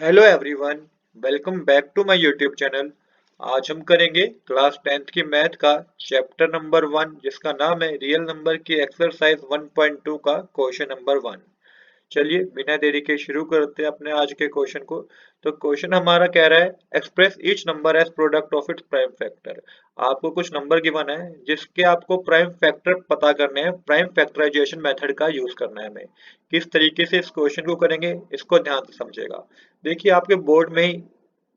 Hello everyone, welcome back to my YouTube channel. आज हम करेंगे क्लास 10th की मैथ का चैप्टर नंबर 1 जिसका नाम है रियल नंबर की एक्सरसाइज 1.2 का क्वेश्चन नंबर 1। चलिए बिना देरी के शुरू करते हैं अपने आज के क्वेश्चन को। तो क्वेश्चन हमारा कह रहा है express each number as product of its prime factor. आपको कुछ नंबर गिवन है जिसके आपको प्राइम फैक्टर पता करने हैं, प्राइम फैक्टराइजेशन मेथड का यूज करना है हमें। किस तरीके से इस क्वेश्चन को करेंगे इसको ध्यान से समझेगा। देखिए आपके बोर्ड में ही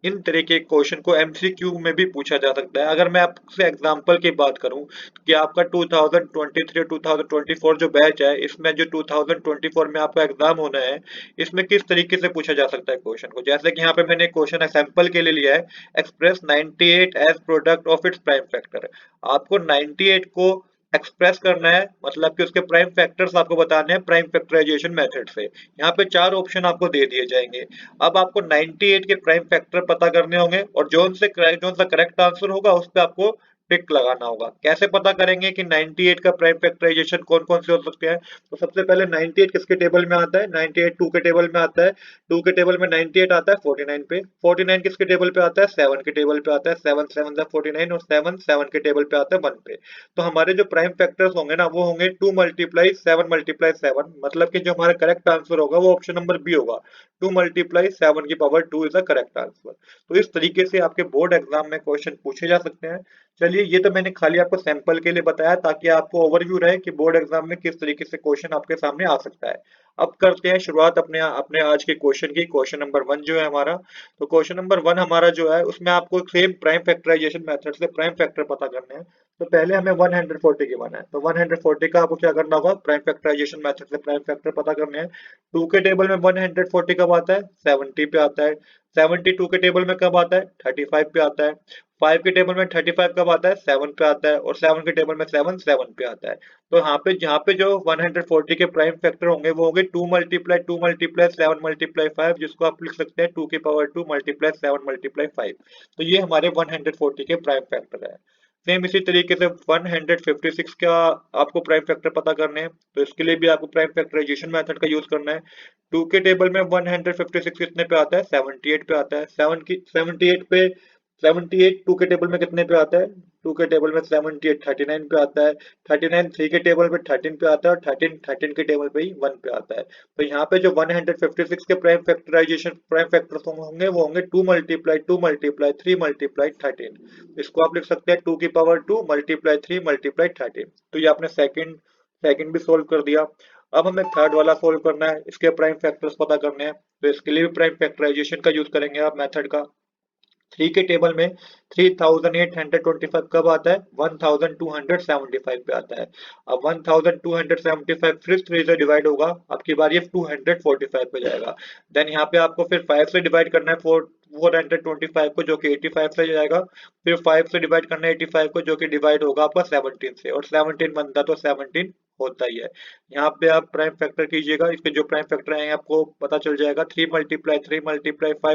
इन तरह के क्वेश्चन को एमसीक्यू में भी पूछा जा सकता है। अगर मैं आपसे एग्जांपल की बात करूं कि आपका 2023 2024 जो बैच है इसमें जो 2024 में आपका एग्जाम होना है, इसमें किस तरीके से पूछा जा सकता है क्वेश्चन को। जैसे कि यहाँ पे मैंने क्वेश्चन सैंपल के लिए लिया है, express 98 as product of its prime factor. आपको 98 को एक्सप्रेस करना है, मतलब कि उसके प्राइम फैक्टर्स आपको बताने हैं प्राइम फैक्टराइजेशन मेथड से। यहाँ पे चार ऑप्शन आपको दे दिए जाएंगे। अब आपको 98 के प्राइम फैक्टर पता करने होंगे और जोन सा करेक्ट आंसर होगा उस पे आपको टिक लगाना होगा। कैसे पता करेंगे कि 98 का प्राइम फैक्टराइजेशन कौन कौन से हो सकते हैं? तो सबसे पहले 98 किसके टेबल में आता है? 98 2 के टेबल में आता है। 2 के टेबल में 98 आता है 49 पे। 49 किसके टेबल पे आता है? 7 के टेबल पे आता है। 7 7 जा 49 और 7 7 के टेबल पे आता है 1 पे। तो हमारे जो प्राइम फैक्टर्स होंगे ना वो होंगे 2 मल्टीप्लाई 7 मल्टीप्लाई 7, मतलब कि जो हमारा करेक्ट आंसर होगा वो ऑप्शन नंबर बी होगा। 2 मल्टीप्लाई 7 की power 2 is the correct answer. तो इस तरीके से आपके बोर्ड एग्जाम में क्वेश्चन पूछे जा सकते हैं। चलिए ये तो मैंने खाली आपको सैंपल के लिए बताया ताकि आपको ओवरव्यू रहे कि बोर्ड एग्जाम में किस तरीके से क्वेश्चन आपके सामने आ सकता है। अब करते हैं शुरुआत अपने अपने आज के क्वेश्चन की। क्वेश्चन नंबर 1 जो है हमारा, तो क्वेश्चन नंबर 1 हमारा जो है उसमें आपको सेम प्राइम फैक्टराइजेशन मेथड से प्राइम फैक्टर पता करने हैं। तो पहले हमें 140 गिवन है, तो 140 का आपको क्या करना होगा? प्राइम फैक्टराइजेशन मेथड से प्राइम फैक्टर पता करने हैं। 2 के टेबल में 140 कब आता है? 70 पे आता है। 72 के टेबल में कब आता है? 35 पे आता है। 5 के टेबल में 35 कब आता है? 7 पे आता है। और 7 के टेबल में 7 7 पे आता है। तो यहाँ पे जो 140 के प्राइम फैक्टर होंगे वो होंगे 2 मल्टीप्लाई 7 मल्टीप्लाई 5, जिसको आप लिख सकते हैं 2 की पावर 2 मल्टीप्लाई 7 मल्टीप्लाई 5। तो ये हमारे 140 के प्राइम फैक्टर है। सेम इसी तरीके से 156 का आपको प्राइम फैक्टर पता करने हैं, तो इसके लिए भी आपको प्राइम फैक्टराइजेशन मेथड का यूज करना है। 2 के टेबल में 156 कितने पे आता है? 78 पे आता है। 78 पे 78 2 के टेबल में कितने पे आता है? 2 के टेबल में 78 39 पे आता है। 39 3 के टेबल पे 13 पे आता है और 13 13 के टेबल पे ही 1 पे आता है। तो यहाँ पे जो 156 के प्राइम फैक्टराइजेशन प्राइम फैक्टर्स होंगे वो होंगे 2 मल्टीप्लाई 3 मल्टीप्लाई 13। इसको आप लिख सकते हैं 2 की पावर 2 मल्टीप्लाई 3 मल्टीप्लाई 13। तो ये आपने सेकंड सेकंड भी सोल्व कर दिया। अब हमें थर्ड वाला सोल्व करना है, इसके प्राइम फैक्टर्स पता करने हैं। तो इसके लिए भी प्राइम फैक्टराइजेशन का यूज करेंगे आप मेथड का। 3 के टेबल में 3825 कब आता है? 1275 पे आता है। अब 1275 फिर 3 से डिवाइड होगा, आपकी बार ये 245 पे जाएगा। देन यहाँ पे आपको फिर 5 से डिवाइड करना है 425 को, जो कि 85 से जाएगा। फिर 5 से डिवाइड करना है 85 को, जो कि डिवाइड होगा आपका 17 से, और 17 बनता तो 17 होता ही है। यहाँ पे आप प्राइम फैक्टर कीजिएगा, इसके जो प्राइम फैक्टर आएंगे आपको पता चल जाएगा। 3 मल्टीप्लाई 5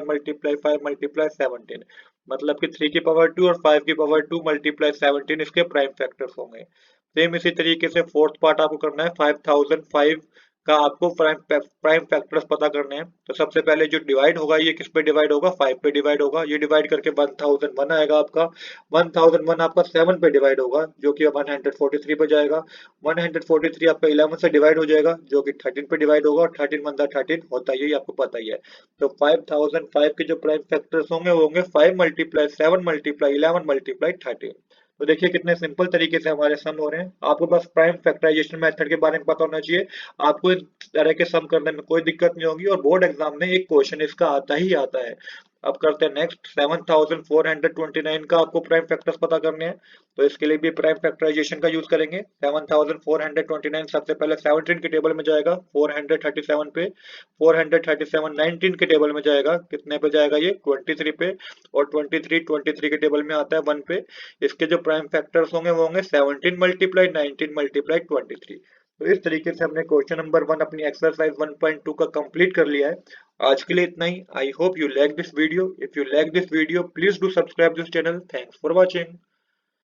मल्टीप्लाई 5 मल्टीप्लाई 17, मतलब कि 3 की पावर 2 और 5 की पावर 2 मल्टीप्लाई 17 इसके प्राइम फैक्टर्स होंगे। सेम इसी तरीके से फोर्थ पार्ट आपको करना है। 5005 का आपको प्राइम फैक्टर्स पता करने हैं। तो सबसे पहले जो डिवाइड होगा ये किस पे डिवाइड होगा? 5 पे डिवाइड होगा। ये डिवाइड करके 1001 आएगा आपका। 1001 आपका 7 पे डिवाइड होगा, जो कि 143 पे जाएगा। 143 आपका 11 से डिवाइड हो जाएगा, जो कि 13 पे डिवाइड होगा, और 13 बनता 13 होता ही है, ये आपको पता ही है। तो 5005 के जो प्राइम फैक्टर्स होंगे वो होंगे 5 मल्टीप्लाई 7 मल्टीप्लाई 11 मल्टीप्लाई 13। तो देखिए कितने सिंपल तरीके से हमारे सम हो रहे हैं। आपको बस प्राइम फैक्टराइजेशन मेथड के बारे में पता होना चाहिए। आपको इस तरह के सम करने में कोई दिक्कत नहीं होगी, और बोर्ड एग्जाम में एक क्वेश्चन इसका आता ही आता है। अब करते हैं नेक्स्ट। 7429 का आपको प्राइम फैक्टर्स पता करने हैं। तो इसके लिए भी प्राइम फैक्टराइजेशन का यूज करेंगे। 7429 सबसे पहले 17 के टेबल में जाएगा 437 पे। 437 19 के टेबल में जाएगा, कितने पे जाएगा ये? 23 पे। और 23 के टेबल में आता है 1 पे। इसके जो प्राइम फैक्टर्स होंगे वो होंगे 17 मल्टीप्लाई 19 मल्टीप्लाई 23। तो इस तरीके से हमने क्वेश्चन नंबर 1 अपनी एक्सरसाइज 1.2 का कंप्लीट कर लिया है। आज के लिए इतना ही। I hope you like this video. If you like this video please do subscribe this channel. Thanks for watching.